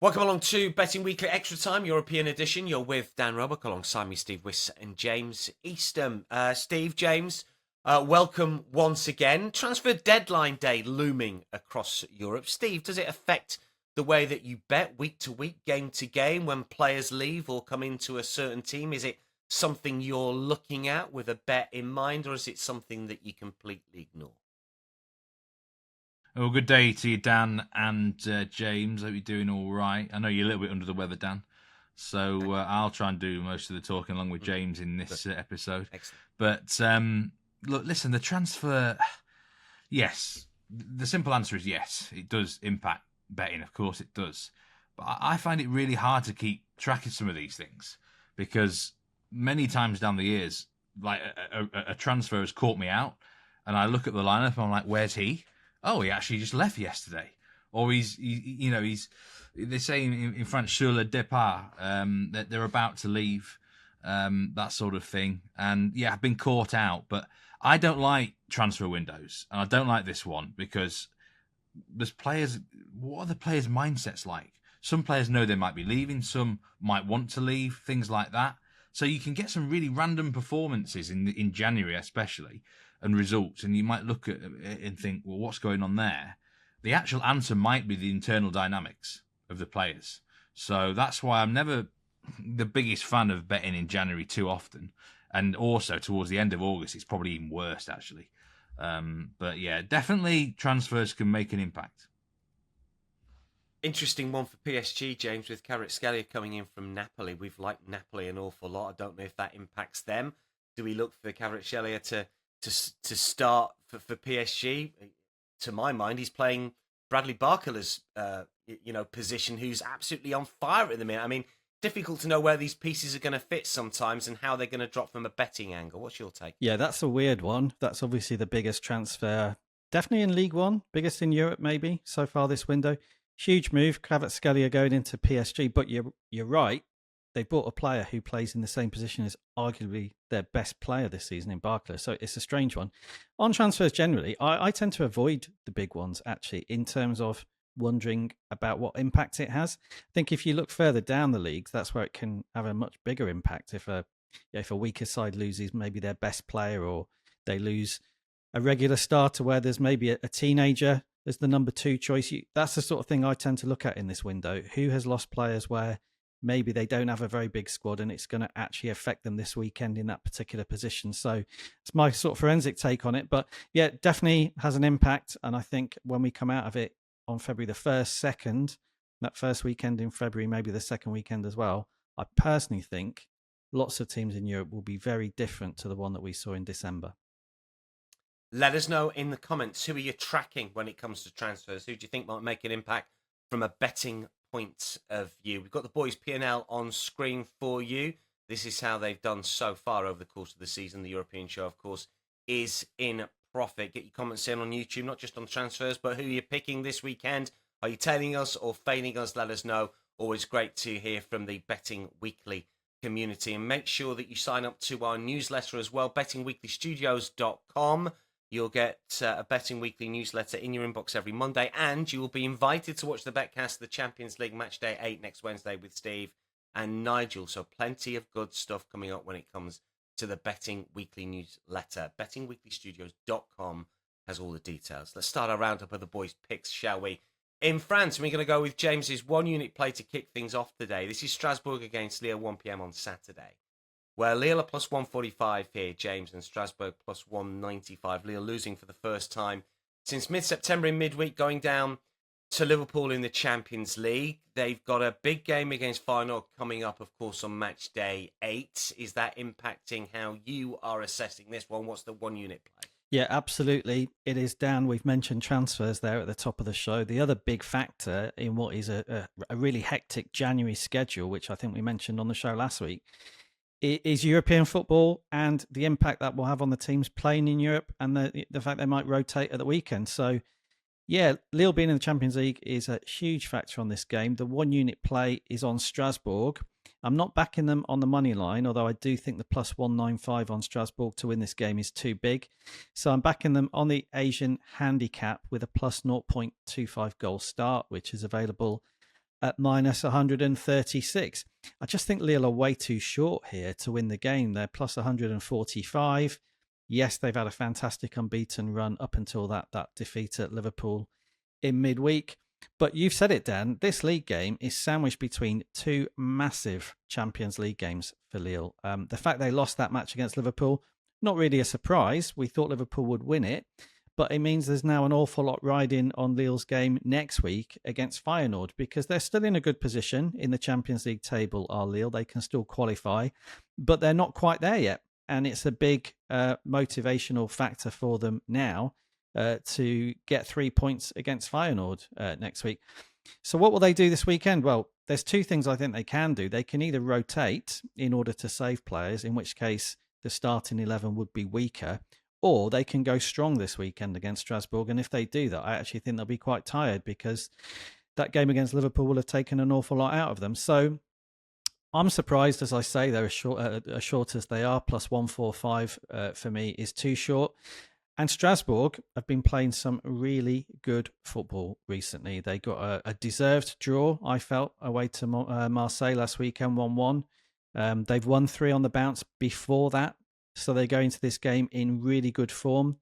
Welcome along to Betting Weekly Extra Time, European edition. You're with Dan Roebuck alongside me, Steve Wyss and James Eastham. Steve, James, welcome once again. Transfer deadline day looming across Europe. Steve, does it affect the way that you bet week to week, game to game, when players leave or come into a certain team? Is it something you're looking at with a bet in mind, or is it something that you completely ignore? Well, good day to you, Dan and James. Hope you're doing all right. I know you're a little bit under the weather, Dan, so I'll try and do most of the talking along with James in this episode. Excellent. But look, listen, the transfer, yes, the simple answer is yes. It does impact betting, of course it does. But I find it really hard to keep track of some of these things because many times down the years, like a transfer has caught me out, and I look at the lineup and I'm like, where's he? Oh, he actually just left yesterday. Or they say in French, sur le départ, that they're about to leave, that sort of thing. And yeah, I've been caught out, but I don't like transfer windows. And I don't like this one because there's players, what are the players' mindsets like? Some players know they might be leaving, some might want to leave, things like that. So you can get some really random performances in January, especially, and results, and you might look at it and think, well, what's going on there? The actual answer might be the internal dynamics of the players. So that's why I'm never the biggest fan of betting in January too often. And also towards the end of August, it's probably even worse, actually. But yeah, definitely transfers can make an impact. Interesting one for PSG, James, with Kvaratskhelia coming in from Napoli. We've liked Napoli an awful lot. I don't know if that impacts them. Do we look for Kvaratskhelia to start for PSG? To my mind, he's playing Bradley Barcola's position, who's absolutely on fire at the minute. I mean, difficult to know where these pieces are going to fit sometimes and how they're going to drop from a betting angle. What's your take? Yeah, that's a weird one. That's obviously the biggest transfer, definitely in League One, biggest in Europe maybe so far this window. Huge move, Kvaratskhelia going into PSG, but you're right. They bought a player who plays in the same position as arguably their best player this season in Barcola, so it's a strange one. On transfers generally, I tend to avoid the big ones, actually, in terms of wondering about what impact it has. I think if you look further down the leagues, that's where it can have a much bigger impact. If a weaker side loses maybe their best player, or they lose a regular starter where there's maybe a teenager as the number 2 choice, that's the sort of thing I tend to look at in this window. Who has lost players where maybe they don't have a very big squad and it's going to actually affect them this weekend in that particular position. So it's my sort of forensic take on it. But yeah, definitely has an impact. And I think when we come out of it on February the 1st, 2nd, that first weekend in February, maybe the second weekend as well, I personally think lots of teams in Europe will be very different to the one that we saw in December. Let us know in the comments, who are you tracking when it comes to transfers? Who do you think might make an impact from a betting point of view? We've got the boys' P&L on screen for you. This is how they've done so far over the course of the season. The European show, of course, is in profit. Get your comments in on YouTube, not just on transfers, but who you're picking this weekend. Are you tailing us or failing us? Let us know. Always great to hear from the Betting Weekly community. And make sure that you sign up to our newsletter as well, bettingweeklystudios.com. You'll get a Betting Weekly newsletter in your inbox every Monday, and you will be invited to watch the Betcast, the Champions League Matchday 8 next Wednesday with Steve and Nigel. So plenty of good stuff coming up when it comes to the Betting Weekly newsletter. bettingweeklystudios.com has all the details. Let's start our roundup of the boys' picks, shall we? In France, we're going to go with James's one-unit play to kick things off today. This is Strasbourg against Lille, 1 p.m. on Saturday. Where Lille are plus 145 here, James, and Strasbourg plus 195. Lille losing for the first time since mid-September in midweek, going down to Liverpool in the Champions League. They've got a big game against Feyenoord coming up, of course, on match day 8. Is that impacting how you are assessing this one? What's the one-unit play? Yeah, absolutely. It is down. We've mentioned transfers there at the top of the show. The other big factor in what is a really hectic January schedule, which I think we mentioned on the show last week, is European football and the impact that will have on the teams playing in Europe, and the fact they might rotate at the weekend. So, yeah, Lille being in the Champions League is a huge factor on this game. The one-unit play is on Strasbourg. I'm not backing them on the money line, although I do think the plus 195 on Strasbourg to win this game is too big. So I'm backing them on the Asian handicap with a plus 0.25 goal start, which is available at minus 136. I just think Lille are way too short here to win the game. They're plus 145. Yes, they've had a fantastic unbeaten run up until that defeat at Liverpool in midweek. But you've said it, Dan, this league game is sandwiched between two massive Champions League games for Lille. The fact they lost that match against Liverpool, not really a surprise. We thought Liverpool would win it, but it means there's now an awful lot riding on Lille's game next week against Feyenoord, because they're still in a good position in the Champions League table, are Lille. They can still qualify, but they're not quite there yet. And it's a big motivational factor for them now to get 3 points against Feyenoord next week. So what will they do this weekend? Well, there's two things I think they can do. They can either rotate in order to save players, in which case the starting 11 would be weaker, or they can go strong this weekend against Strasbourg. And if they do that, I actually think they'll be quite tired, because that game against Liverpool will have taken an awful lot out of them. So I'm surprised, as I say, they're as short as they are. Plus 145 for me is too short. And Strasbourg have been playing some really good football recently. They got a deserved draw, I felt, away to Marseille last weekend, 1-1. They've won 3 on the bounce before that. So they go into this game in really good form.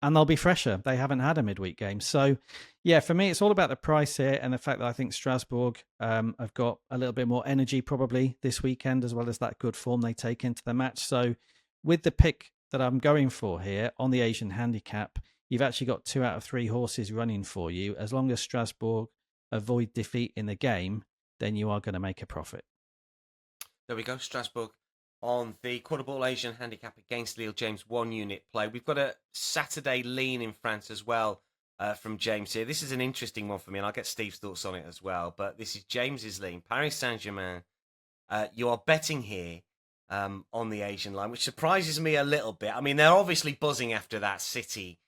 And they'll be fresher. They haven't had a midweek game. So, yeah, for me, it's all about the price here and the fact that I think Strasbourg have got a little bit more energy probably this weekend, as well as that good form they take into the match. So with the pick that I'm going for here on the Asian handicap, you've actually got 2 out of 3 horses running for you. As long as Strasbourg avoid defeat in the game, then you are going to make a profit. There we go, Strasbourg on the quarter ball Asian handicap against Lille. James, 1 unit play. We've got a Saturday lean in France as well from James here. This is an interesting one for me, and I'll get Steve's thoughts on it as well. But this is James's lean. Paris Saint-Germain. You are betting here on the Asian line, which surprises me a little bit. I mean, they're obviously buzzing after that City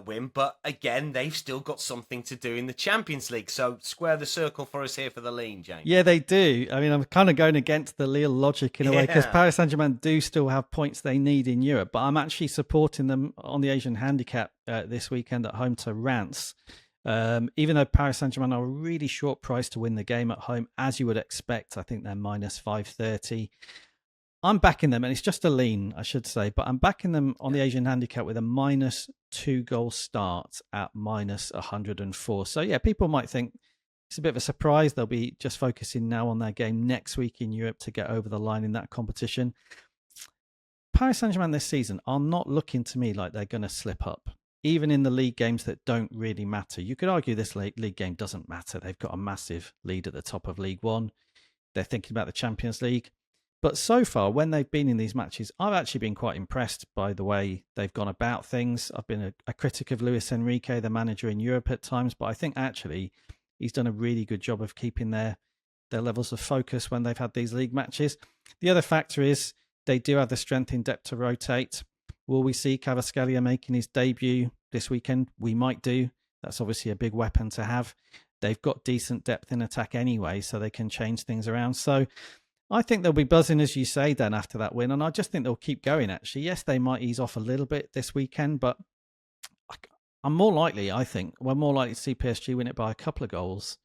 win, but again, they've still got something to do in the Champions League. So square the circle for us here for the lean, James. Yeah, they do. I mean, I'm kind of going against the Lille logic in a way, because Paris Saint-Germain do still have points they need in Europe, but I'm actually supporting them on the Asian handicap this weekend at home to Reims. Even though Paris Saint-Germain are a really short price to win the game at home, as you would expect, I think they're minus 530. I'm backing them, and it's just a lean, I should say, but I'm backing them on the Asian handicap with a minus 2 goal start at minus 104. So, yeah, people might think it's a bit of a surprise. They'll be just focusing now on their game next week in Europe to get over the line in that competition. Paris Saint-Germain this season are not looking to me like they're going to slip up, even in the league games that don't really matter. You could argue this league game doesn't matter. They've got a massive lead at the top of League One. They're thinking about the Champions League. But so far, when they've been in these matches, I've actually been quite impressed by the way they've gone about things. I've been a critic of Luis Enrique, the manager in Europe at times, but I think actually he's done a really good job of keeping their levels of focus when they've had these league matches. The other factor is they do have the strength in depth to rotate. Will we see Kvaratskhelia making his debut this weekend? We might do. That's obviously a big weapon to have. They've got decent depth in attack anyway, so they can change things around. So I think they'll be buzzing, as you say, Dan, after that win. And I just think they'll keep going, actually. Yes, they might ease off a little bit this weekend, but I'm more likely, I think, we're more likely to see PSG win it by a couple of goals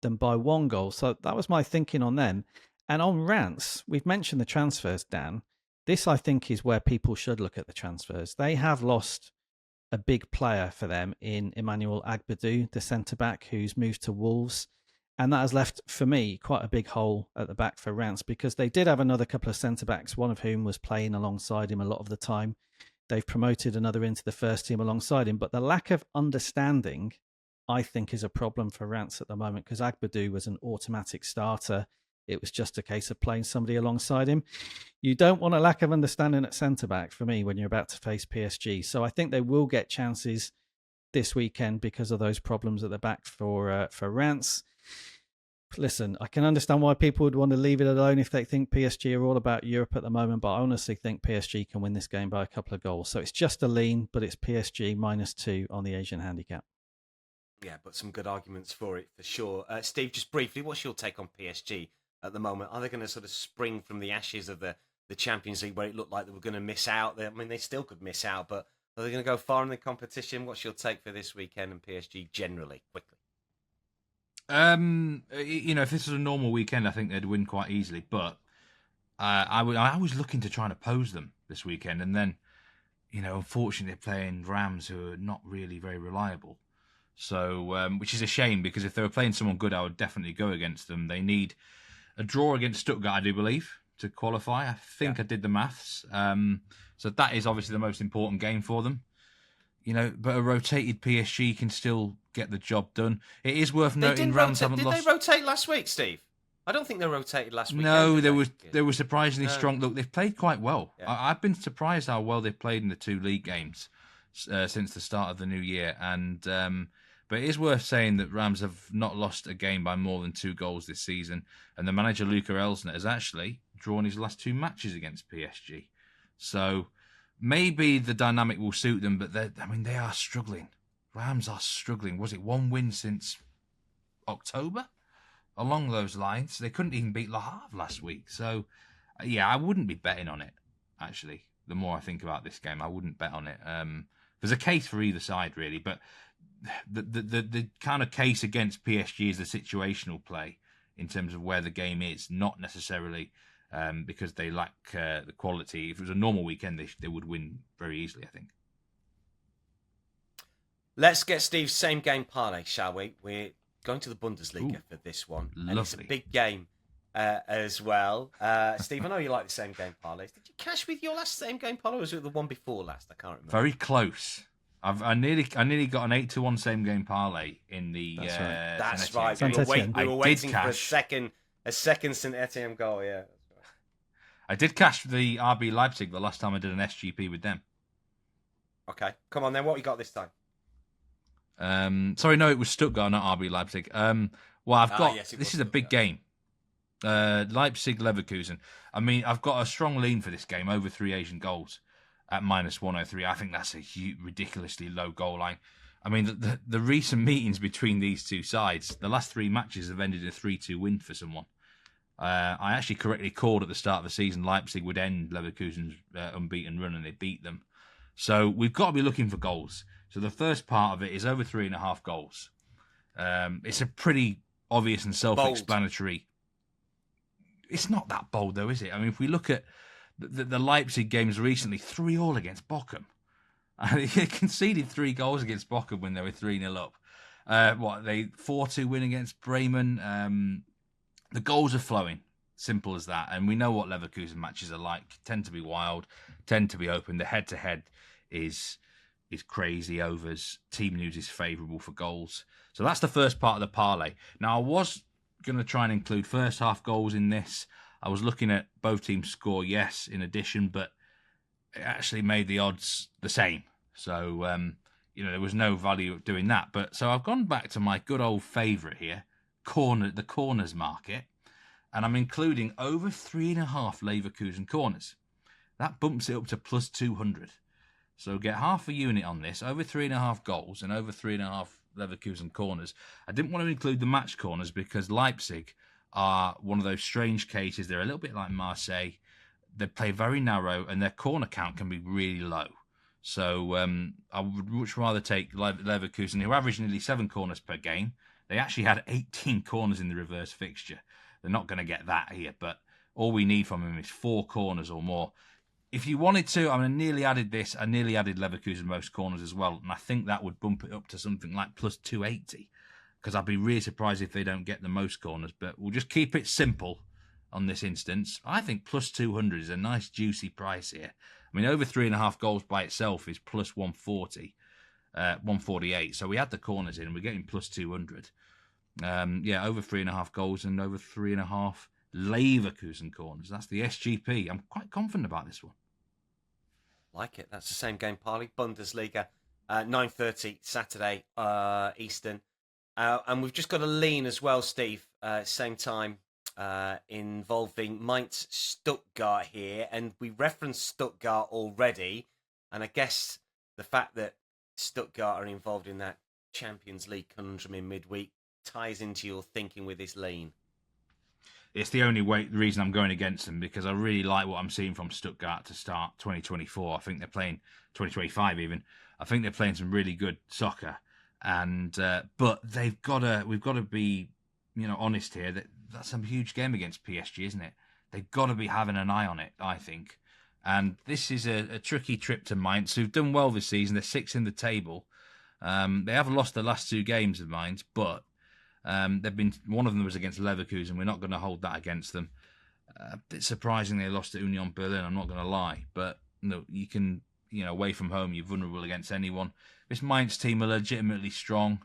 than by 1 goal. So that was my thinking on them. And on Reims, we've mentioned the transfers, Dan. This, I think, is where people should look at the transfers. They have lost a big player for them in Emmanuel Agbadou, the centre-back, who's moved to Wolves. And that has left, for me, quite a big hole at the back for Reims, because they did have another couple of centre-backs, one of whom was playing alongside him a lot of the time. They've promoted another into the first team alongside him. But the lack of understanding, I think, is a problem for Reims at the moment, because Agbadou was an automatic starter. It was just a case of playing somebody alongside him. You don't want a lack of understanding at centre-back, for me, when you're about to face PSG. So I think they will get chances this weekend because of those problems at the back for Reims. Listen, I can understand why people would want to leave it alone if they think PSG are all about Europe at the moment, but I honestly think PSG can win this game by a couple of goals. So it's just a lean, but it's PSG minus 2 on the Asian handicap. Yeah, but some good arguments for it, for sure. Steve, just briefly, what's your take on PSG at the moment? Are they going to sort of spring from the ashes of the Champions League, where it looked like they were going to miss out? I mean, they still could miss out, but are they going to go far in the competition? What's your take for this weekend and PSG generally, quickly? If this was a normal weekend, I think they'd win quite easily. But I was looking to try and oppose them this weekend, and then, unfortunately, they're playing Rams, who are not really very reliable. So, which is a shame, because if they were playing someone good, I would definitely go against them. They need a draw against Stuttgart, I do believe, to qualify. I think I did the maths. So that is obviously the most important game for them. But a rotated PSG can still get the job done. It is worth noting Rams haven't lost. Did they rotate last week, Steve? I don't think they rotated last week. No, they were surprisingly strong. Look, they've played quite well. Yeah. I've been surprised how well they've played in the 2 league games since the start of the new year. And but it is worth saying that Rams have not lost a game by more than 2 goals this season. And the manager, Luca Elsner, has actually drawn his last 2 matches against PSG. So maybe the dynamic will suit them, but they are struggling. Rams are struggling. Was it 1 win since October? Along those lines. They couldn't even beat Le Havre last week. So, I wouldn't be betting on it, actually. The more I think about this game, I wouldn't bet on it. There's a case for either side, really, but the kind of case against PSG is the situational play in terms of where the game is, not necessarily because they lack the quality. If it was a normal weekend, they would win very easily, I think. Let's get Steve's same game parlay, shall we? We're going to the Bundesliga for this one. Lovely. And it's a big game as well. Steve, I know you like the same game parlays. Did you cash with your last same game parlay, or was it the one before last? I can't remember. Very close. I nearly got an 8-1 same game parlay in the. That's right. We were waiting for a second Saint Etienne goal. Yeah. I did cash the RB Leipzig the last time I did an SGP with them. Okay, come on then. What you got this time? Sorry, no, it was Stuttgart, not RB Leipzig. Well, I've got this is a big game. Leipzig Leverkusen. I mean, I've got a strong lean for this game, over 3 Asian goals at -103. I think that's a ridiculously low goal line. I mean, the recent meetings between these two sides, the last 3 matches have ended in a 3-2 win for someone. I actually correctly called at the start of the season Leipzig would end Leverkusen's unbeaten run, and they beat them. So we've got to be looking for goals. So the first part of it is over 3.5 goals. It's a pretty obvious and self-explanatory. Bold. It's not that bold, though, is it? I mean, if we look at the Leipzig games recently, 3-3 against Bochum. They conceded 3 goals against Bochum when they were 3-0 up. They 4-2 win against Bremen. The goals are flowing. Simple as that. And we know what Leverkusen matches are like. Tend to be wild, tend to be open. The head-to-head is crazy overs. Team news is favourable for goals. So that's the first part of the parlay. Now, I was going to try and include first half goals in this. I was looking at both teams score, yes, in addition, but it actually made the odds the same. So, there was no value of doing that. But so I've gone back to my good old favourite here, the corners market, and I'm including over 3.5 Leverkusen corners. That bumps it up to +200. So get half a unit on this, over 3.5 goals and over 3.5 Leverkusen corners. I didn't want to include the match corners because Leipzig are one of those strange cases. They're a little bit like Marseille. They play very narrow and their corner count can be really low. So I would much rather take Leverkusen, who average nearly 7 corners per game. They actually had 18 corners in the reverse fixture. They're not going to get that here, but all we need from them is 4 corners or more. If you wanted to, I nearly added this. I nearly added Leverkusen most corners as well, and I think that would bump it up to something like +280, because I'd be really surprised if they don't get the most corners, but we'll just keep it simple on this instance. I think +200 is a nice juicy price here. I mean, over 3.5 goals by itself is +140, 148. So we add the corners in and we're getting +200. Over 3.5 goals and over 3.5 Leverkusen corners. That's the SGP. I'm quite confident about this one. Like it. That's the same game parlay. Bundesliga, 9:30 Saturday Eastern. And we've just got a lean as well, Steve, same time, involving Mainz Stuttgart here. And we referenced Stuttgart already. And I guess the fact that Stuttgart are involved in that Champions League conundrum in midweek ties into your thinking with this lean. It's the only reason I'm going against them, because I really like what I'm seeing from Stuttgart to start 2024. I think they're playing 2025 even. I think they're playing some really good soccer, and but we've got to be honest here, that's a huge game against PSG, isn't it? They've got to be having an eye on it, I think. And this is a tricky trip to Mainz, who've done well this season. They're 6th in the table. They have lost the last 2 games of Mainz, but one of them was against Leverkusen. We're not going to hold that against them. A bit surprising they lost to Union Berlin, I'm not going to lie. But you can, away from home, you're vulnerable against anyone. This Mainz team are legitimately strong.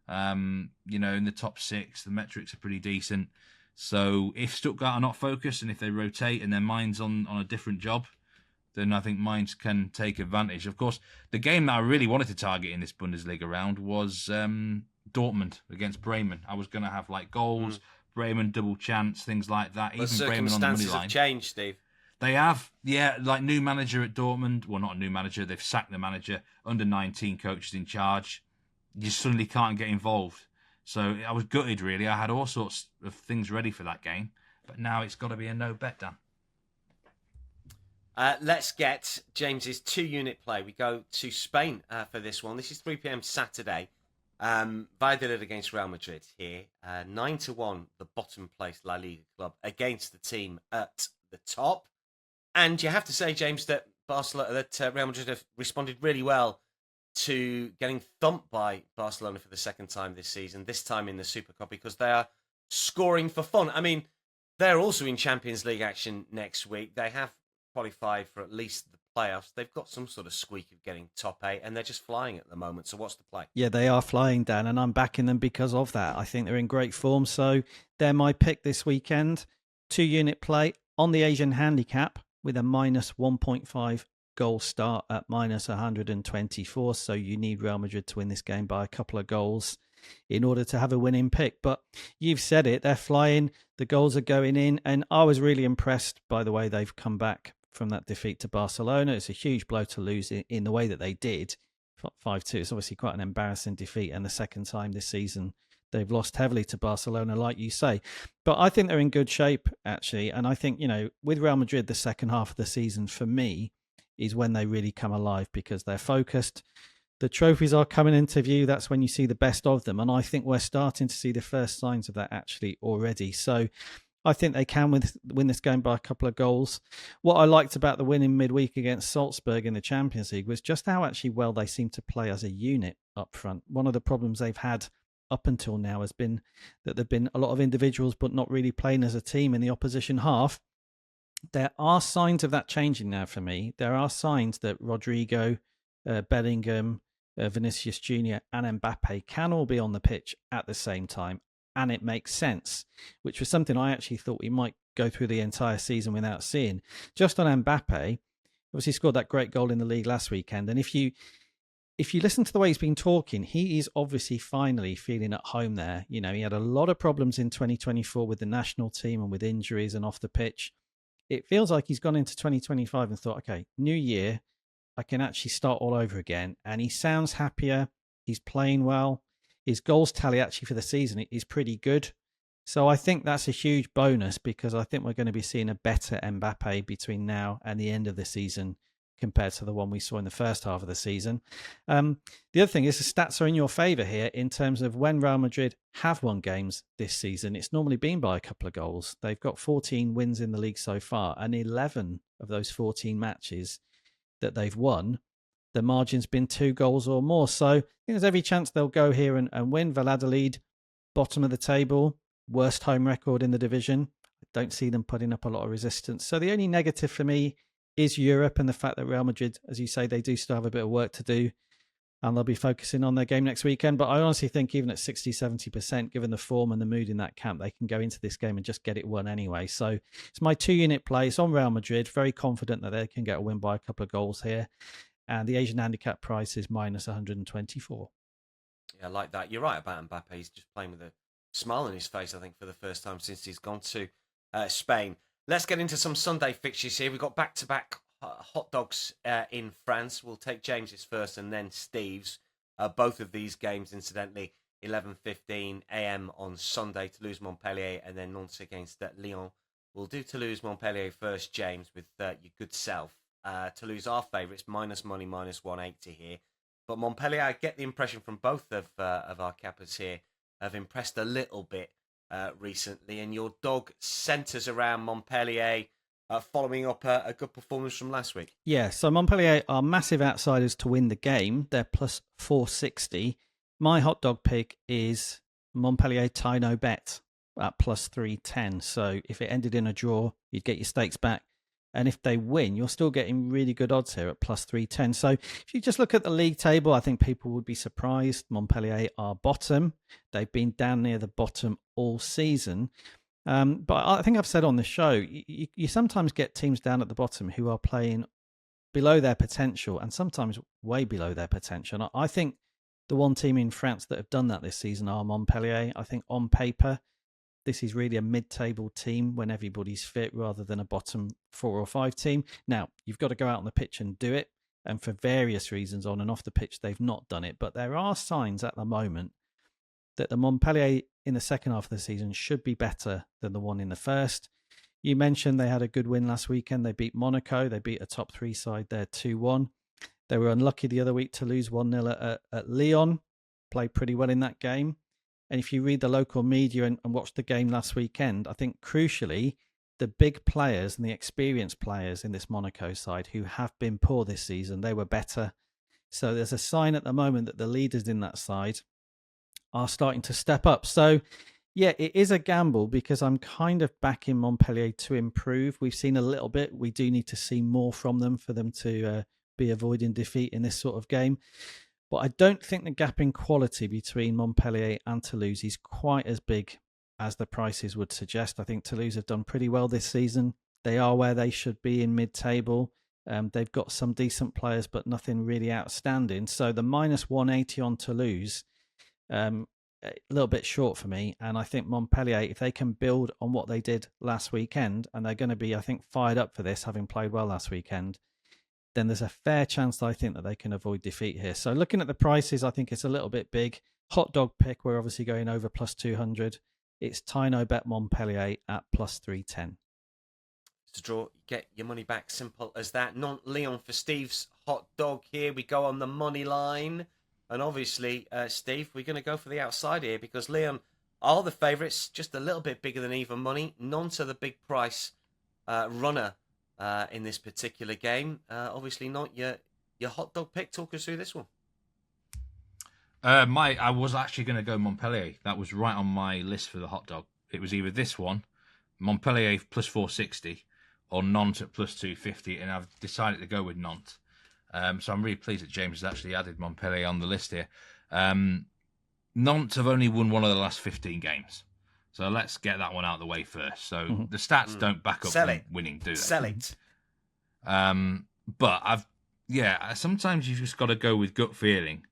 In the top 6, the metrics are pretty decent. So if Stuttgart are not focused and if they rotate and their mind's on a different job, then I think Mainz can take advantage. Of course, the game that I really wanted to target in this Bundesliga round was Dortmund against Bremen. I was going to have goals, Bremen double chance, things like that. But even Bremen on the money line. Have changed, Steve. They have, new manager at Dortmund. Well, not a new manager. They've sacked the manager. Under 19 coaches in charge. You suddenly can't get involved. So I was gutted, really. I had all sorts of things ready for that game. But now it's got to be a no bet, Dan. Let's get James's 2-unit play. We go to Spain for this one. This is 3 p.m. Saturday. Valladolid against Real Madrid here. 9-1, the bottom place La Liga club against the team at the top. And you have to say, James, that Real Madrid have responded really well to getting thumped by Barcelona for the second time this season, this time in the Super Cup, because they are scoring for fun. I mean, they're also in Champions League action next week. They have qualified for at least the playoffs. They've got some sort of squeak of getting top 8, and they're just flying at the moment. So what's the play? Yeah, they are flying, Dan, and I'm backing them because of that. I think they're in great form, so they're my pick this weekend. 2-unit play on the Asian handicap with a minus 1.5 goal start at minus 124. So you need Real Madrid to win this game by a couple of goals in order to have a winning pick. But you've said it, they're flying, the goals are going in, and I was really impressed by the way they've come back from that defeat to Barcelona. It's a huge blow to lose in the way that they did. 5-2, it's obviously quite an embarrassing defeat, and the second time this season they've lost heavily to Barcelona, like you say. But I think they're in good shape, actually, and I think, with Real Madrid, the second half of the season, for me, is when they really come alive because they're focused. The trophies are coming into view. That's when you see the best of them. And I think we're starting to see the first signs of that actually already. So I think they can win this game by a couple of goals. What I liked about the win in midweek against Salzburg in the Champions League was just how actually well they seem to play as a unit up front. One of the problems they've had up until now has been that there have been a lot of individuals but not really playing as a team in the opposition half. There are signs of that changing now for me. There are signs that Rodrigo, Bellingham, Vinicius Jr. and Mbappe can all be on the pitch at the same time. And it makes sense, which was something I actually thought we might go through the entire season without seeing. Just on Mbappe, obviously scored that great goal in the league last weekend. And if you listen to the way he's been talking, he is obviously finally feeling at home there. He had a lot of problems in 2024 with the national team and with injuries and off the pitch. It feels like he's gone into 2025 and thought, okay, new year, I can actually start all over again. And he sounds happier. He's playing well. His goals tally actually for the season is pretty good. So I think that's a huge bonus because I think we're going to be seeing a better Mbappe between now and the end of the season compared to the one we saw in the first half of the season. The other thing is the stats are in your favour here in terms of when Real Madrid have won games this season. It's normally been by a couple of goals. They've got 14 wins in the league so far, and 11 of those 14 matches that they've won, the margin's been 2 goals or more. So I think there's every chance they'll go here and win. Valladolid, bottom of the table, worst home record in the division. I don't see them putting up a lot of resistance. So the only negative for me is Europe and the fact that Real Madrid, as you say, they do still have a bit of work to do and they'll be focusing on their game next weekend. But I honestly think even at 60, 70%, given the form and the mood in that camp, they can go into this game and just get it won anyway. So it's my 2-unit play. It's on Real Madrid. Very confident that they can get a win by a couple of goals here. And the Asian handicap price is minus 124. Yeah, I like that. You're right about Mbappe. He's just playing with a smile on his face, I think, for the first time since he's gone to Spain. Let's get into some Sunday fixtures here. We've got back-to-back hot dogs in France. We'll take James's first and then Steve's. Both of these games, incidentally, 11:15 a.m. on Sunday, Toulouse, Montpellier, and then Nantes against Lyon. We'll do Toulouse, Montpellier first, James, with your good self. Toulouse are favourites, minus money, minus 180 here. But Montpellier, I get the impression from both of our cappers here, have impressed a little bit recently, and your dog centres around Montpellier, following up a good performance from last week. Yeah, so Montpellier are massive outsiders to win the game. They're plus 460. My hot dog pick is Montpellier tie no bet at plus 310. So if it ended in a draw, you'd get your stakes back. And if they win, you're still getting really good odds here at plus 310. So if you just look at the league table, I think people would be surprised. Montpellier are bottom. They've been down near the bottom all season. But I think I've said on the show, you sometimes get teams down at the bottom who are playing below their potential and sometimes way below their potential. And I think the one team in France that have done that this season are Montpellier. I think on paper, this is really a mid-table team when everybody's fit rather than a bottom 4 or 5 team. Now, you've got to go out on the pitch and do it. And for various reasons on and off the pitch, they've not done it. But there are signs at the moment that the Montpellier in the second half of the season should be better than the one in the first. You mentioned they had a good win last weekend. They beat Monaco. They beat a top 3 side there 2-1. They were unlucky the other week to lose 1-0 at Lyon. Played pretty well in that game. And if you read the local media and watch the game last weekend, I think crucially, the big players and the experienced players in this Monaco side who have been poor this season, they were better. So there's a sign at the moment that the leaders in that side are starting to step up. So yeah, it is a gamble because I'm kind of backing Montpellier to improve. We've seen a little bit. We do need to see more from them for them to be avoiding defeat in this sort of game. But I don't think the gap in quality between Montpellier and Toulouse is quite as big as the prices would suggest. I think Toulouse have done pretty well this season. They are where they should be in mid-table. They've got some decent players, but nothing really outstanding. So the minus 180 on Toulouse, a little bit short for me. And I think Montpellier, if they can build on what they did last weekend, and they're going to be, I think, fired up for this, having played well last weekend, then there's a fair chance that I think that they can avoid defeat here. So looking at the prices, I think it's a little bit big. Hot dog pick, we're obviously going over plus 200. It's Tino Bet Montpellier at plus 310. To draw, get your money back. Simple as that. Nantes Lyon for Steve's hot dog here. We go on the money line. And obviously, Steve, we're going to go for the outside here because Lyon are the favourites, just a little bit bigger than even money. Nantes are the big price runner in this particular game. Obviously not your hot dog pick. Talk us through this one. I was actually going to go Montpellier. That was right on my list for the hot dog. It was either this one, Montpellier plus 460, or Nantes at plus 250, and I've decided to go with Nantes. So I'm really pleased that James has actually added Montpellier on the list here. Nantes have only won one of the last 15 games. So let's get that one out of the way first. So the stats don't back up them winning, do they? Sell it. But sometimes you've just got to go with gut feeling.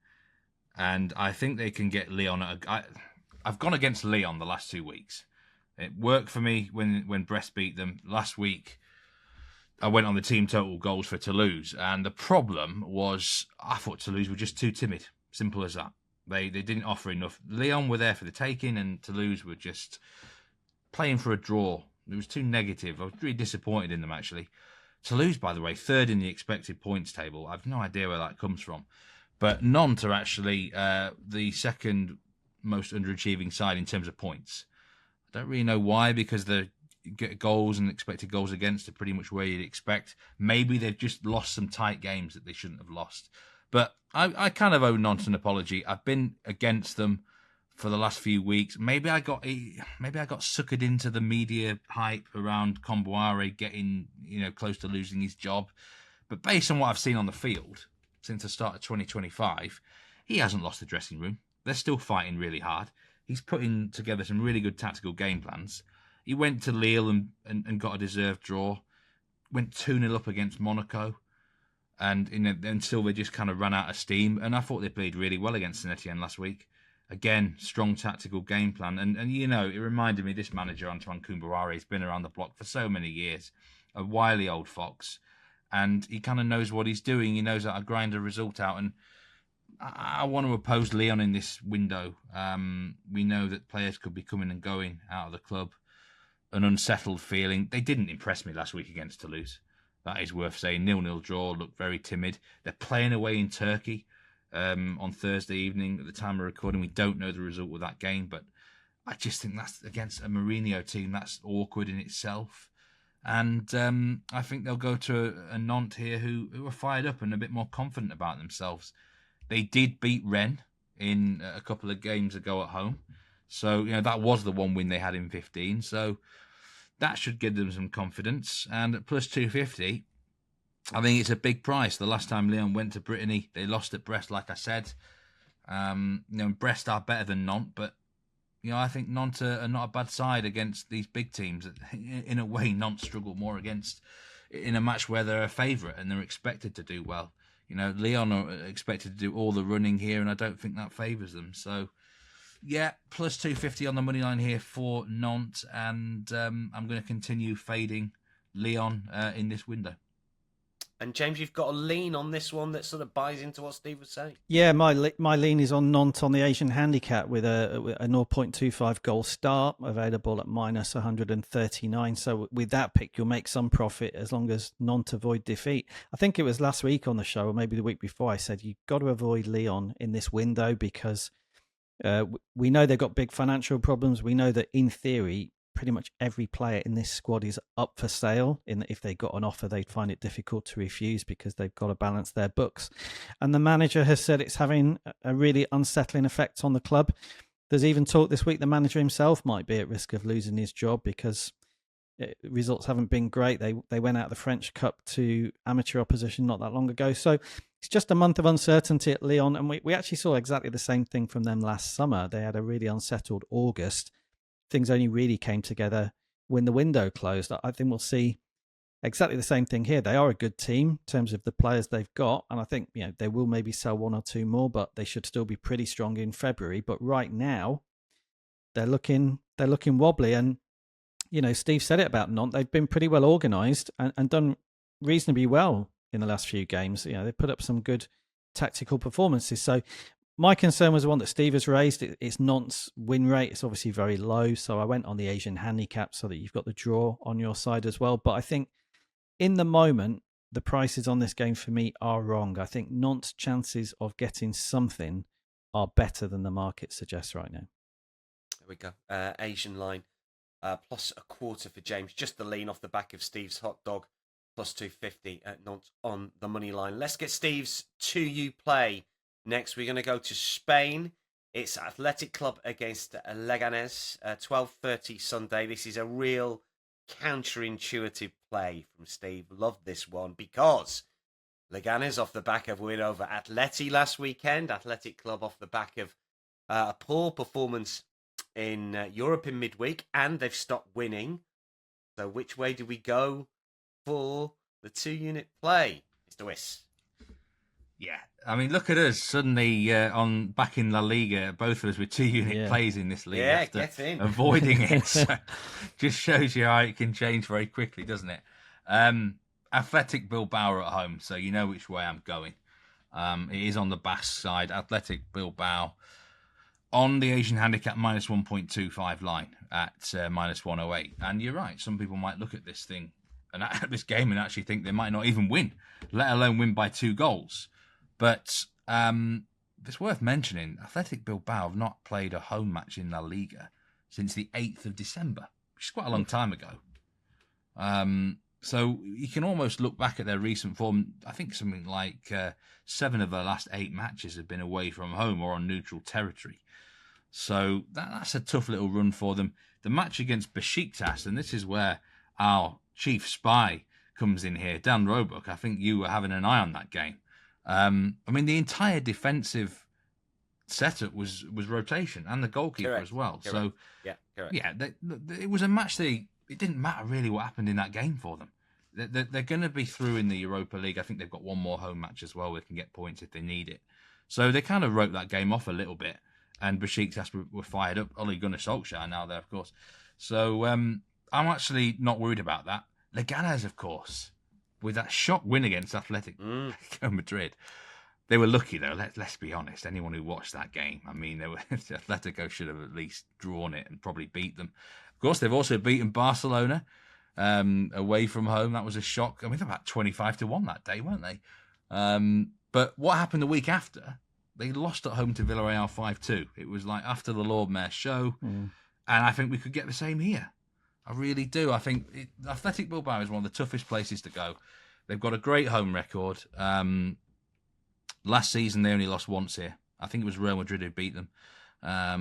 And I think they can get Lyon. I've gone against Lyon the last 2 weeks. It worked for me when Brest beat them. Last week, I went on the team total goals for Toulouse. And the problem was I thought Toulouse were just too timid. Simple as that. They didn't offer enough. Lyon were there for the taking, and Toulouse were just playing for a draw. It was too negative. I was really disappointed in them, actually. Toulouse, by the way, third in the expected points table. I've no idea where that comes from. But Nantes are actually the second most underachieving side in terms of points. I don't really know why, because the goals and expected goals against are pretty much where you'd expect. Maybe they've just lost some tight games that they shouldn't have lost. But I kind of owe Nantes an apology. I've been against them for the last few weeks. Maybe I got suckered into the media hype around Comboire getting close to losing his job. But based on what I've seen on the field since the start of 2025, he hasn't lost the dressing room. They're still fighting really hard. He's putting together some really good tactical game plans. He went to Lille and got a deserved draw. Went 2-0 up against Monaco. And until they just kind of ran out of steam. And I thought they played really well against Saint Etienne last week. Again, strong tactical game plan. And it reminded me, this manager, Antoine Koumbourare, has been around the block for so many years. A wily old fox. And he kind of knows what he's doing. He knows how to grind a result out. And I want to oppose Lyon in this window. We know that players could be coming and going out of the club. An unsettled feeling. They didn't impress me last week against Toulouse. That is worth saying. 0-0 draw, looked very timid. They're playing away in Turkey on Thursday evening. At the time of recording, we don't know the result of that game, but I just think that's against a Mourinho team. That's awkward in itself. And I think they'll go to a Nantes here who are fired up and a bit more confident about themselves. They did beat Rennes in a couple of games ago at home. So, that was the one win they had in 15. So that should give them some confidence. And at plus 250, I think it's a big price. The last time Lyon went to Brittany, they lost at Brest, like I said. Brest are better than Nantes, but I think Nantes are not a bad side against these big teams. In a way, Nantes struggle more against in a match where they're a favourite and they're expected to do well. Lyon are expected to do all the running here, and I don't think that favours them. So, yeah, plus 250 on the money line here for Nantes, and I'm going to continue fading Lyon in this window. And James, you've got a lean on this one that sort of buys into what Steve was saying. Yeah, my lean is on Nantes on the Asian handicap with a 0.25 goal start available at minus 139. So with that pick, you'll make some profit as long as Nantes avoid defeat. I think it was last week on the show, or maybe the week before, I said you've got to avoid Lyon in this window because we know they've got big financial problems. We know that in theory, pretty much every player in this squad is up for sale. If they got an offer, they'd find it difficult to refuse because they've got to balance their books. And the manager has said it's having a really unsettling effect on the club. There's even talk this week the manager himself might be at risk of losing his job because results haven't been great. They went out of the French Cup to amateur opposition not that long ago. So it's just a month of uncertainty at Lyon. And we actually saw exactly the same thing from them last summer. They had a really unsettled August. Things only really came together when the window closed. I think we'll see exactly the same thing here. They are a good team in terms of the players they've got, and I think they will maybe sell one or two more, but they should still be pretty strong in February. But right now, they're looking wobbly. And Steve said it about Nantes. They've been pretty well organised and done reasonably well in the last few games. They put up some good tactical performances. So my concern was the one that Steve has raised. It's Nantes' win rate. It's obviously very low. So I went on the Asian handicap so that you've got the draw on your side as well. But I think in the moment, the prices on this game for me are wrong. I think Nantes' chances of getting something are better than the market suggests right now. There we go. Asian line plus a quarter for James. Just the lean off the back of Steve's hot dog. Plus 250 at Nantes on the money line. Let's get Steve's 2U play. Next, we're going to go to Spain. It's Athletic Club against Leganes, 12:30 Sunday. This is a real counterintuitive play from Steve. Loved this one because Leganes off the back of win over Atleti last weekend. Athletic Club off the back of a poor performance in Europe in midweek, and they've stopped winning. So which way do we go for the 2-unit play, Mr. Wyss? Yeah, I mean, look at us suddenly back in La Liga, both of us with 2-unit plays in this league after avoiding it. So just shows you how it can change very quickly, doesn't it? Athletic Bilbao at home, so you know which way I'm going. It is on the Basque side. Athletic Bilbao on the Asian handicap minus 1.25 line at minus 108. And you're right, some people might look at this thing and at this game and actually think they might not even win, let alone win by 2 goals. But it's worth mentioning, Athletic Bilbao have not played a home match in La Liga since the 8th of December, which is quite a long time ago. So you can almost look back at their recent form. I think something like 7 of their last 8 matches have been away from home or on neutral territory. So that's a tough little run for them. The match against Besiktas, and this is where our chief spy comes in here, Dan Roebuck. I think you were having an eye on that game. I mean, the entire defensive setup was rotation and the goalkeeper as well. Correct. So, it was a match it didn't matter really what happened in that game for them. They're going to be through in the Europa League. I think they've got one more home match as well. They can get points if they need it. So they kind of wrote that game off a little bit. And Besiktas were fired up. Ole Gunnar Solskjaer now there, of course. So I'm actually not worried about that. Leganes, of course, with that shock win against Atletico Madrid. They were lucky, though. Let's be honest. Anyone who watched that game, I mean, Atletico should have at least drawn it and probably beat them. Of course, they've also beaten Barcelona away from home. That was a shock. I mean, they're about 25-1 that day, weren't they? But what happened the week after? They lost at home to Villarreal 5-2. It was like after the Lord Mayor show. And I think we could get the same here. I really do. I think Athletic Bilbao is one of the toughest places to go. They've got a great home record. Last season, they only lost once here. I think it was Real Madrid who beat them. At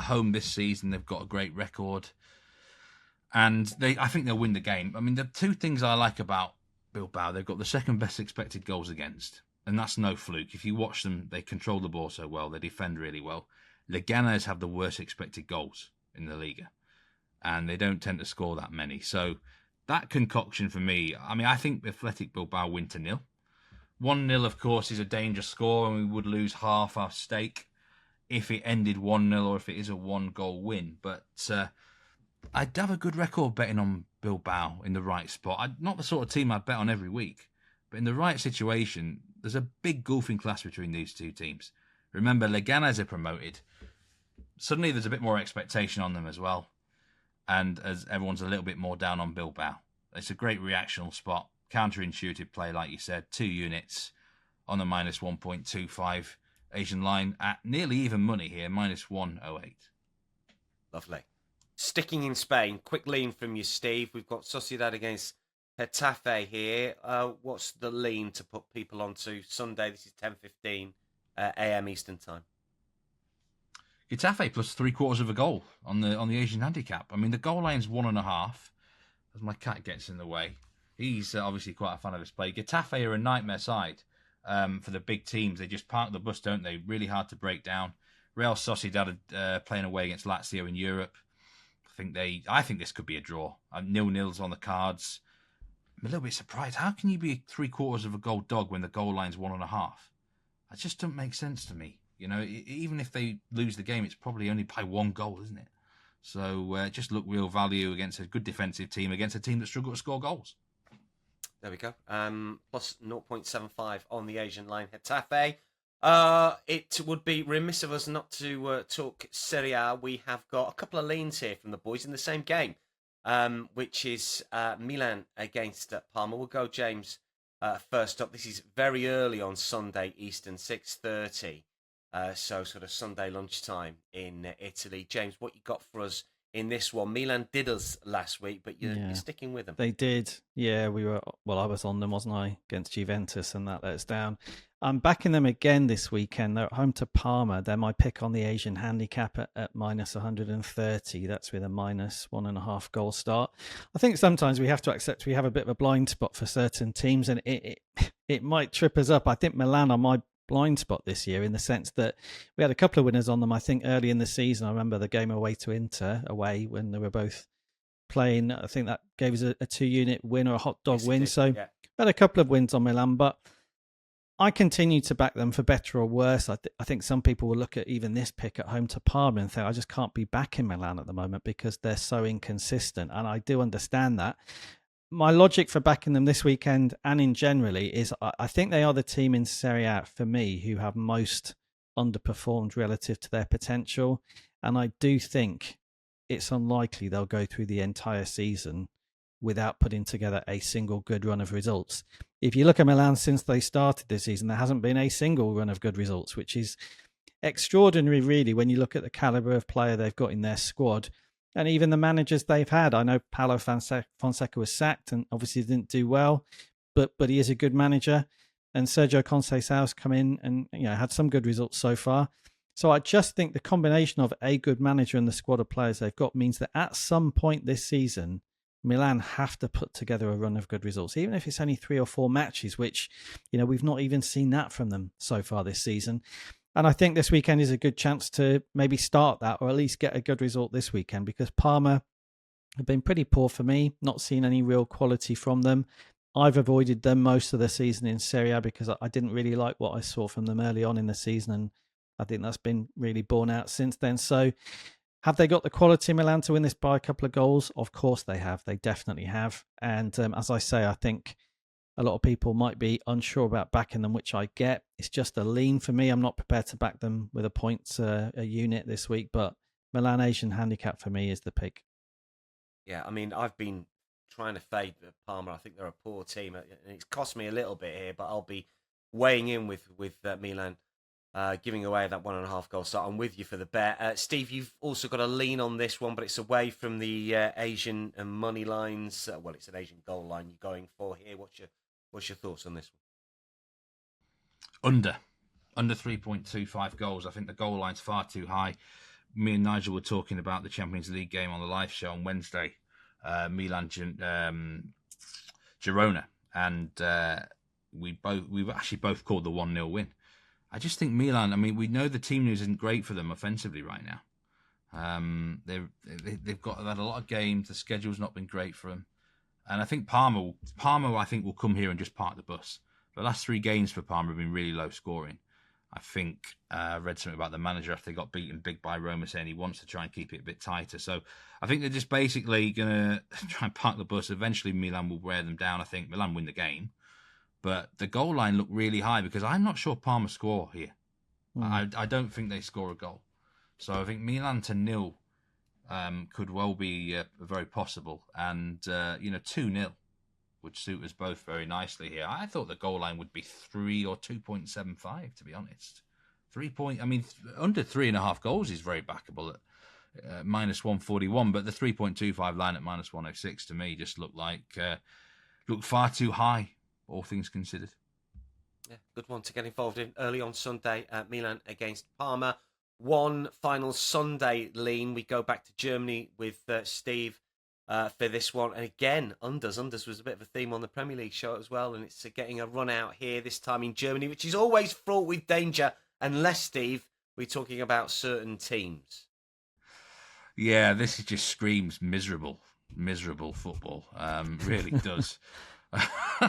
home this season, they've got a great record. And I think they'll win the game. I mean, the two things I like about Bilbao, they've got the second best expected goals against. And that's no fluke. If you watch them, they control the ball so well. They defend really well. Leganes have the worst expected goals in the Liga. And they don't tend to score that many. So that concoction for me, I mean, I think Athletic Bilbao win to 0. 1-0, of course, is a dangerous score, and we would lose half our stake if it ended 1-0 or if it is a 1-goal win. But I'd have a good record betting on Bilbao in the right spot. Not the sort of team I'd bet on every week, but in the right situation, there's a big golfing class between these two teams. Remember, Leganes are promoted. Suddenly there's a bit more expectation on them as well. And as everyone's a little bit more down on Bilbao. It's a great reactional spot. Counterintuitive play, like you said. 2 units on the minus 1.25 Asian line at nearly even money here, minus 108. Lovely. Sticking in Spain, quick lean from you, Steve. We've got Sociedad against Getafe here. What's the lean to put people onto Sunday? This is 10:15 a.m. Eastern time. Getafe plus 3/4 of a goal on the Asian handicap. I mean, the goal line's 1.5. As my cat gets in the way, he's obviously quite a fan of his play. Getafe are a nightmare side for the big teams. They just park the bus, don't they? Really hard to break down. Real Sociedad playing away against Lazio in Europe. I think this could be a draw. 0-0's on the cards. I'm a little bit surprised. How can you be 3/4 of a goal dog when the goal line's 1.5? That just doesn't make sense to me. You know, even if they lose the game, it's probably only by 1 goal, isn't it? So just look real value against a good defensive team, against a team that struggle to score goals. There we go. Plus 0.75 on the Asian line. Getafe. It would be remiss of us not to talk Serie A. We have got a couple of leans here from the boys in the same game, which is Milan against Parma. We'll go, James, first up. This is very early on Sunday Eastern, 6:30. So sort of Sunday lunchtime in Italy. James, what you got for us in this one? Milan did us last week, but you're sticking with them. They did. Yeah, I was on them, wasn't I, against Juventus, and that let us down. I'm backing them again this weekend. They're at home to Parma. They're my pick on the Asian handicap at minus 130. That's with a minus 1.5 goal start. I think sometimes we have to accept we have a bit of a blind spot for certain teams, and it might trip us up. I think Milan are my blind spot this year in the sense that we had a couple of winners on them. I think early in the season, I remember the game away to Inter away when they were both playing. I think that gave us a 2-unit win or a hot dog win. So we had a couple of wins on Milan, but I continue to back them for better or worse. I think some people will look at even this pick at home to Parma and think, I just can't be backing Milan at the moment because they're so inconsistent. And I do understand that. My logic for backing them this weekend and in generally is I think they are the team in Serie A for me who have most underperformed relative to their potential. And I do think it's unlikely they'll go through the entire season without putting together a single good run of results. If you look at Milan since they started this season, there hasn't been a single run of good results, which is extraordinary, really, when you look at the caliber of player they've got in their squad. And even the managers they've had. I know Paulo Fonseca was sacked and obviously didn't do well, but he is a good manager. And Sergio Conceição's come in and had some good results so far. So I just think the combination of a good manager and the squad of players they've got means that at some point this season, Milan have to put together a run of good results, even if it's only 3 or 4 matches, which we've not even seen that from them so far this season. And I think this weekend is a good chance to maybe start that or at least get a good result this weekend because Parma have been pretty poor for me, not seen any real quality from them. I've avoided them most of the season in Serie A because I didn't really like what I saw from them early on in the season, and I think that's been really borne out since then. So have they got the quality, Milan, to win this by a couple of goals? Of course they have. They definitely have. And as I say, I think a lot of people might be unsure about backing them, which I get. It's just a lean for me. I'm not prepared to back them with a points a unit this week, but Milan Asian handicap for me is the pick. Yeah, I mean, I've been trying to fade Parma. I think they're a poor team, and it's cost me a little bit here, but I'll be weighing in with Milan giving away that 1.5 goal start. I'm with you for the bet. Steve, you've also got a lean on this one, but it's away from the Asian money lines. Well, it's an Asian goal line you're going for here. What's your thoughts on this one? Under 3.25 goals. I think the goal line's far too high. Me and Nigel were talking about the Champions League game on the live show on Wednesday, Milan Girona, and we've actually both called the 1-0 win. I just think Milan, I mean, we know the team news isn't great for them offensively right now. They've had a lot of games. The schedule's not been great for them. And I think Parma, I think, will come here and just park the bus. The last 3 games for Parma have been really low scoring. I think I read something about the manager after they got beaten big by Roma saying he wants to try and keep it a bit tighter. So I think they're just basically going to try and park the bus. Eventually Milan will wear them down. I think Milan win the game. But the goal line looked really high because I'm not sure Parma score here. I don't think they score a goal. So I think Milan to 0 could well be very possible. And, 2-0 would suit us both very nicely here. I thought the goal line would be 3 or 2.75, to be honest. Under 3.5 goals is very backable at minus 141, but the 3.25 line at minus 106 to me just looked far too high, all things considered. Yeah, good one to get involved in early on Sunday at Milan against Parma. One final Sunday lean. We go back to Germany with Steve for this one. And again, unders was a bit of a theme on the Premier League show as well. And it's getting a run out here, this time in Germany, which is always fraught with danger, unless, Steve, we're talking about certain teams. Yeah, this just screams miserable football. Really does.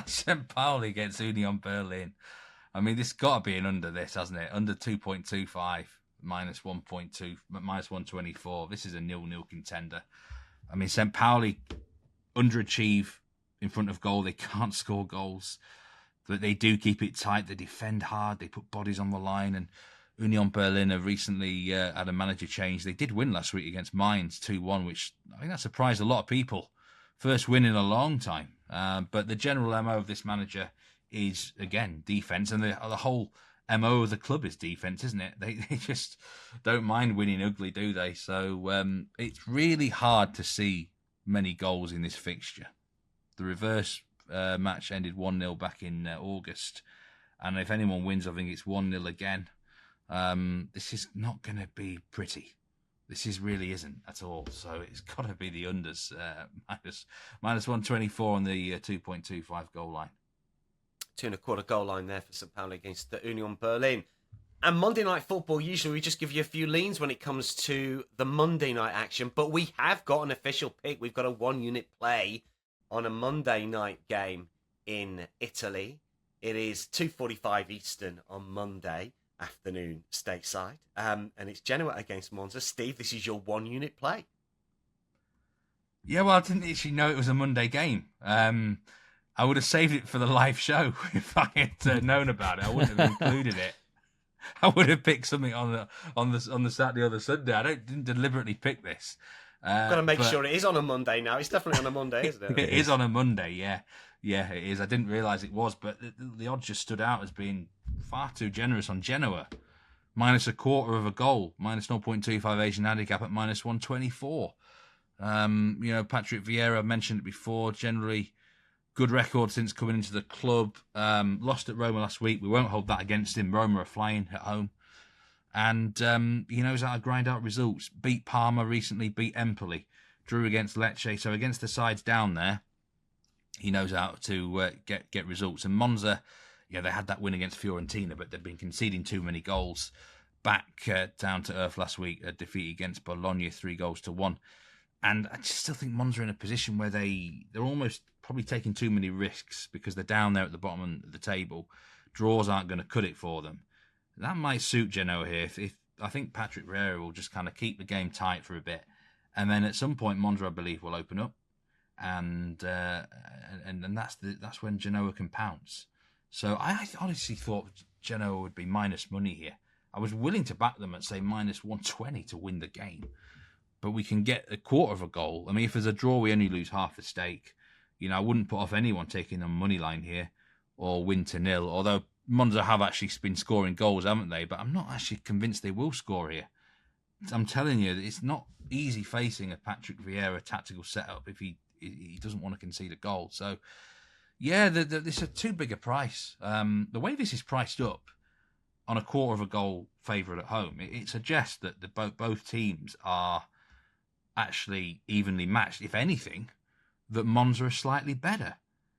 St. Pauli against Union Berlin. I mean, this got to be an under this, hasn't it? Under 2.25, minus 1.2, minus 124. This is a 0-0 contender. I mean, St. Pauli underachieve in front of goal. They can't score goals, but they do keep it tight. They defend hard. They put bodies on the line. And Union Berlin have recently had a manager change. They did win last week against Mainz 2-1, which I think that surprised a lot of people. First win in a long time. But the general MO of this manager is, again, defence. And the whole MO of the club is defence, isn't it? They just don't mind winning ugly, do they? So it's really hard to see many goals in this fixture. The reverse match ended 1-0 back in August. And if anyone wins, I think it's 1-0 again. This is not going to be pretty. This really isn't at all. So it's got to be the unders, minus 124 on the 2.25 goal line. 2.25 goal line there for St. Pauli against the Union Berlin. And Monday Night Football, usually we just give you a few leans when it comes to the Monday night action, but we have got an official pick. We've got a 1-unit play on a Monday night game in Italy. It is 2:45 Eastern on Monday afternoon stateside, and it's Genoa against Monza. Steve, this is your 1-unit play. Yeah, well, I didn't actually know it was a Monday game. I would have saved it for the live show if I had known about it. I wouldn't have included it. I would have picked something on the Saturday or the Sunday. I didn't deliberately pick this. Got to make sure it is on a Monday now. It's definitely on a Monday, isn't it? It is on a Monday, yeah. Yeah, it is. I didn't realise it was, but the odds just stood out as being far too generous on Genoa. Minus a quarter of a goal, minus 0.25 Asian handicap at minus 124. Patrick Vieira, mentioned it before, generally good record since coming into the club. Lost at Roma last week. We won't hold that against him. Roma are flying at home. And he knows how to grind out results. Beat Parma recently, beat Empoli. Drew against Lecce. So against the sides down there, he knows how to get results. And Monza, they had that win against Fiorentina, but they've been conceding too many goals. Back down to earth last week, a defeat against Bologna, 3-1. And I just still think Monza are in a position where they're almost probably taking too many risks because they're down there at the bottom of the table. Draws aren't going to cut it for them. That might suit Genoa here. If I think Patrick Vieira will just kind of keep the game tight for a bit. And then at some point, Monza, I believe, will open up. And that's when Genoa can pounce. So I honestly thought Genoa would be minus money here. I was willing to back them at, say, minus 120 to win the game. But we can get a quarter of a goal. I mean, if there's a draw, we only lose half the stake. I wouldn't put off anyone taking a money line here or win to 0. Although Monza have actually been scoring goals, haven't they? But I'm not actually convinced they will score here. I'm telling you, it's not easy facing a Patrick Vieira tactical setup if he doesn't want to concede a goal. So, yeah, it's a too big a price. The way this is priced up on a quarter of a goal favourite at home, it suggests that both teams are actually evenly matched. If anything, that Monza are slightly better.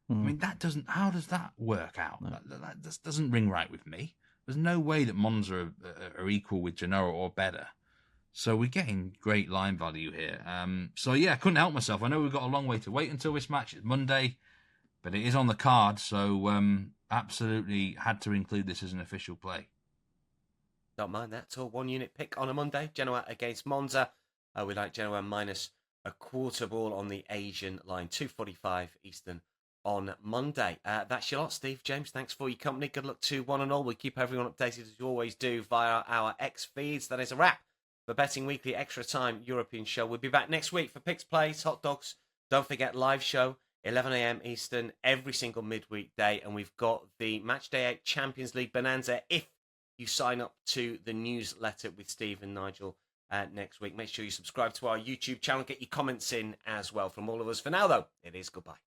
I mean, how does that work out? No. That just doesn't ring right with me. There's no way that Monza are equal with Genoa or better. So we're getting great line value here. So yeah, I couldn't help myself. I know we've got a long way to wait until this match. It's Monday, but it is on the card. So absolutely had to include this as an official play. Don't mind that at all. 1 unit pick on a Monday. Genoa against Monza. We like Genoa minus a quarter ball on the Asian line. 2:45 Eastern on Monday. That's your lot, Steve. James, thanks for your company. Good luck to one and all. We keep everyone updated as you always do via our X feeds. That is a wrap for Betting Weekly Extra Time European Show. We'll be back next week for Picks, Plays, Hot Dogs. Don't forget, live show, 11 a.m. Eastern, every single midweek day. And we've got the Matchday 8 Champions League Bonanza if you sign up to the newsletter with Steve and Nigel next week. Make sure you subscribe to our YouTube channel. Get your comments in as well from all of us. For now, though, it is goodbye.